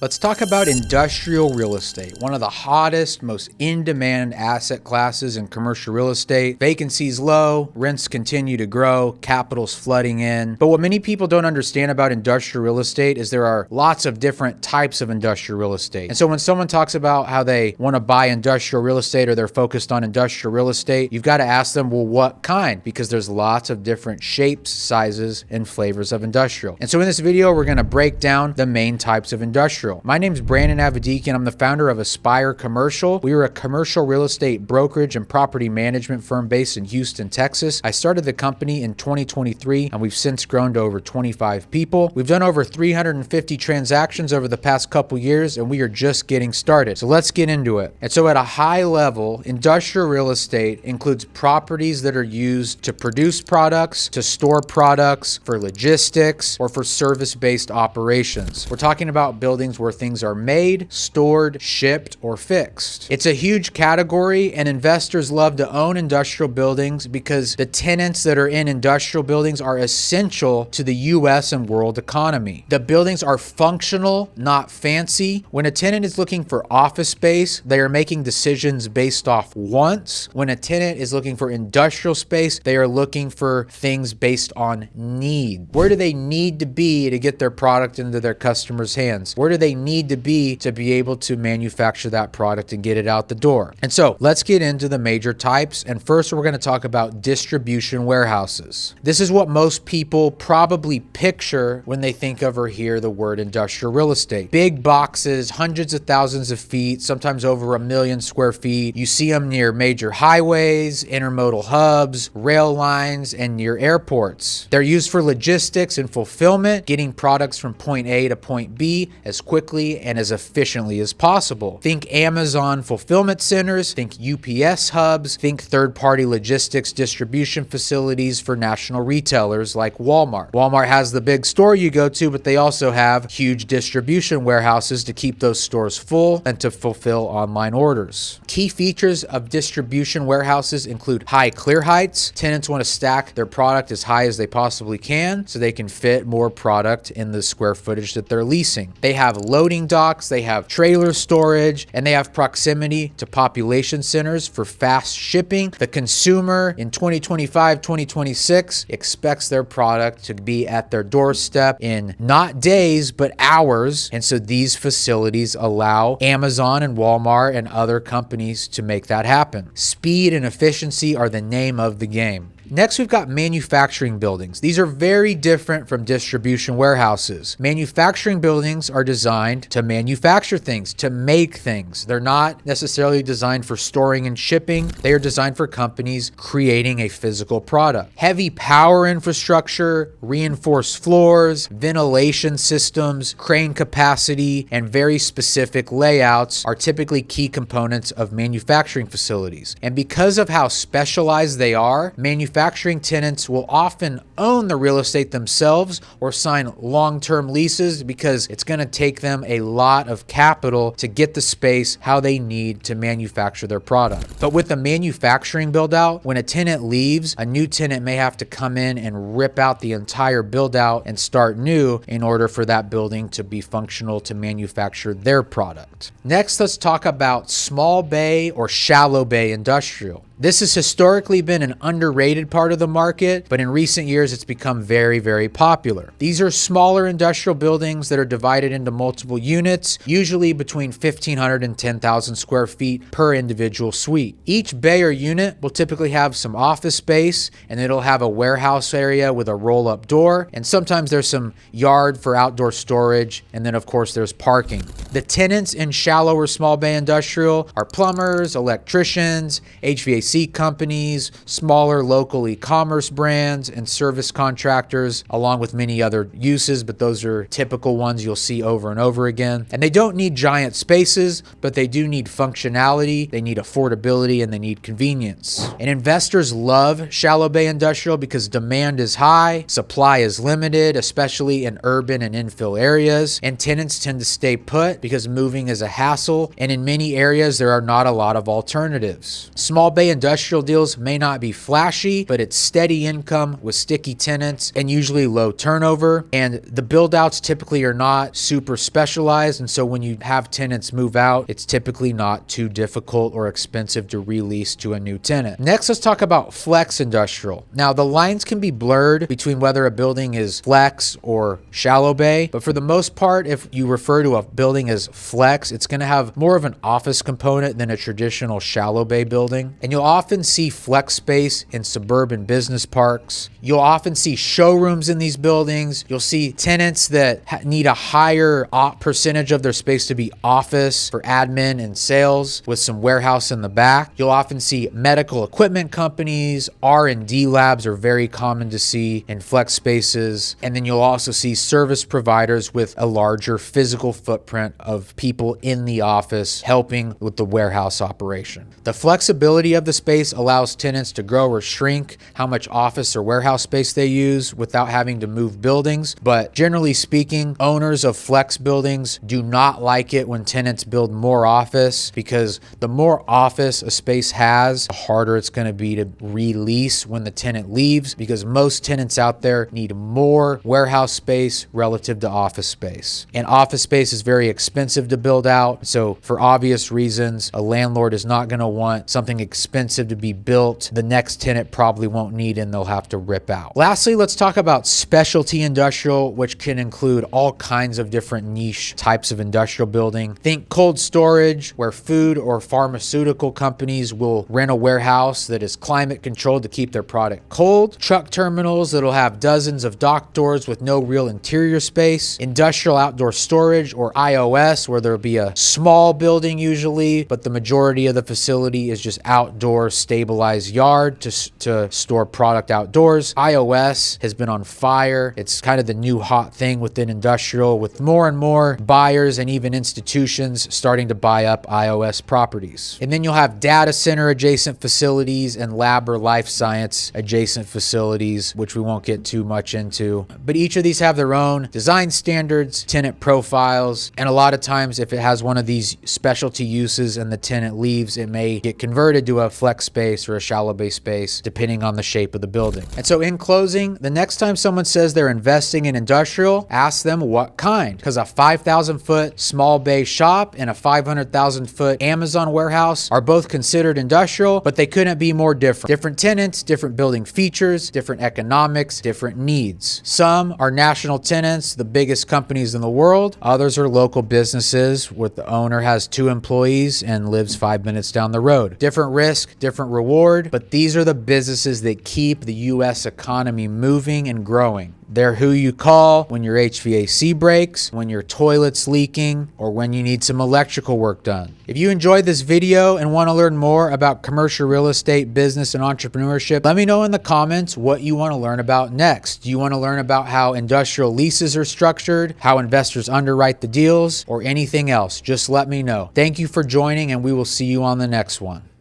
Let's talk about industrial real estate, one of the hottest, most in-demand asset classes in commercial real estate. Vacancies low, rents continue to grow, capital's flooding in. But what many people don't understand about industrial real estate is there are lots of different types of industrial real estate. And so when someone talks about how they want to buy industrial real estate or they're focused on industrial real estate, you've got to ask them, well, what kind? Because there's lots of different shapes, sizes, and flavors of industrial. And so in this video, we're going to break down the main types of industrial. My name is Brandon Avedikian. I'm the founder of Aspire Commercial. We are a commercial real estate brokerage and property management firm based in Houston, Texas. I started the company in 2023, and we've since grown to over 25 people. We've done over 350 transactions over the past couple years, and we are just getting started. So let's get into it. And so at a high level, industrial real estate includes properties that are used to produce products, to store products, for logistics, or for service-based operations. We're talking about buildings where things are made, stored, shipped, or fixed. It's a huge category, and investors love to own industrial buildings because the tenants that are in industrial buildings are essential to the US and world economy. The buildings are functional, not fancy. When a tenant is looking for office space, they are making decisions based off wants. When a tenant is looking for industrial space, they are looking for things based on need. Where do they need to be to get their product into their customers' hands? Where do they need to be able to manufacture that product and get it out the door? And so let's get into the major types. And first, we're going to talk about distribution warehouses. This is what most people probably picture when they think of or hear the word industrial real estate. Big boxes, hundreds of thousands of feet, sometimes over 1 million square feet. You see them near major highways, intermodal hubs, rail lines, and near airports. They're used for logistics and fulfillment, getting products from point A to point B as quickly and as efficiently as possible. Think Amazon fulfillment centers, think UPS hubs, think third-party logistics distribution facilities for national retailers like Walmart. Walmart has the big store you go to, but they also have huge distribution warehouses to keep those stores full and to fulfill online orders. Key features of distribution warehouses include high clear heights. Tenants want to stack their product as high as they possibly can so they can fit more product in the square footage that they're leasing. They have loading docks, they have trailer storage, and they have proximity to population centers for fast shipping. The consumer in 2025, 2026 expects their product to be at their doorstep in not days, but hours. And so these facilities allow Amazon and Walmart and other companies to make that happen. Speed and efficiency are the name of the game. Next, we've got manufacturing buildings. These are very different from distribution warehouses. Manufacturing buildings are designed to manufacture things, to make things. They're not necessarily designed for storing and shipping. They are designed for companies creating a physical product. Heavy power infrastructure, reinforced floors, ventilation systems, crane capacity, and very specific layouts are typically key components of manufacturing facilities. And because of how specialized they are, manufacturing tenants will often own the real estate themselves or sign long-term leases because it's going to take them a lot of capital to get the space how they need to manufacture their product. But with the manufacturing build out, when a tenant leaves, a new tenant may have to come in and rip out the entire build out and start new in order for that building to be functional to manufacture their product. Next, let's talk about small bay or shallow bay industrial. This has historically been an underrated part of the market, but in recent years, it's become very, very popular. These are smaller industrial buildings that are divided into multiple units, usually between 1,500 and 10,000 square feet per individual suite. Each bay or unit will typically have some office space, and it'll have a warehouse area with a roll-up door, and sometimes there's some yard for outdoor storage, and then of course there's parking. The tenants in shallow or small bay industrial are plumbers, electricians, HVAC companies, smaller local e-commerce brands, and service contractors, along with many other uses, but those are typical ones you'll see over and over again. And they don't need giant spaces, but they do need functionality, they need affordability, and they need convenience. And investors love shallow bay industrial because demand is high, supply is limited, especially in urban and infill areas, and tenants tend to stay put it because moving is a hassle, and in many areas there are not a lot of alternatives. Small bay industrial deals may not be flashy, but it's steady income with sticky tenants and usually low turnover, and the build outs typically are not super specialized, and so when you have tenants move out, it's typically not too difficult or expensive to release to a new tenant. Next, let's talk about flex industrial. Now, the lines can be blurred between whether a building is flex or shallow bay, but for the most part, if you refer to a building as flex, it's going to have more of an office component than a traditional shallow bay building. And you'll often see flex space in suburban business parks. You'll often see showrooms in these buildings. You'll see tenants that need a higher percentage of their space to be office for admin and sales with some warehouse in the back. You'll often see medical equipment companies, R&D labs are very common to see in flex spaces. And then you'll also see service providers with a larger physical footprint of people in the office helping with the warehouse operation. The flexibility of the space allows tenants to grow or shrink how much office or warehouse space they use without having to move buildings. But generally speaking, owners of flex buildings do not like it when tenants build more office, because the more office a space has, the harder it's going to be to release when the tenant leaves, because most tenants out there need more warehouse space relative to office space. And office space is very expensive to build out. So for obvious reasons, a landlord is not going to want something expensive to be built the next tenant probably won't need and they'll have to rip out. Lastly, let's talk about specialty industrial, which can include all kinds of different niche types of industrial building. Think cold storage, where food or pharmaceutical companies will rent a warehouse that is climate controlled to keep their product cold. Truck terminals that'll have dozens of dock doors with no real interior space. Industrial outdoor storage, or IOS, where there'll be a small building usually, but the majority of the facility is just outdoor stabilized yard to store product outdoors. iOS has been on fire. It's kind of the new hot thing within industrial, with more and more buyers and even institutions starting to buy up iOS properties. And then you'll have data center adjacent facilities and lab or life science adjacent facilities, which we won't get too much into. But each of these have their own design standards, tenant profiles, and a lot of times if it has one of these specialty uses and the tenant leaves, it may get converted to a flex space or a shallow bay space, depending on the shape of the building. And so in closing, the next time someone says they're investing in industrial, ask them what kind, because a 5,000 foot small bay shop and a 500,000 foot Amazon warehouse are both considered industrial, but they couldn't be more different. Different tenants, different building features, different economics, different needs. Some are national tenants, the biggest companies in the world. Others are local businesses where the owner has 2 employees and lives 5 minutes down the road. Different risk, different reward, but these are the businesses that keep the U.S. economy moving and growing. They're who you call when your HVAC breaks, when your toilet's leaking, or when you need some electrical work done. If you enjoyed this video and want to learn more about commercial real estate, business, and entrepreneurship, let me know in the comments what you want to learn about next. Do you want to learn about how industrial leases are structured, how investors underwrite the deals, or anything else? Just let me know. Thank you for joining, and we will see you on the next one.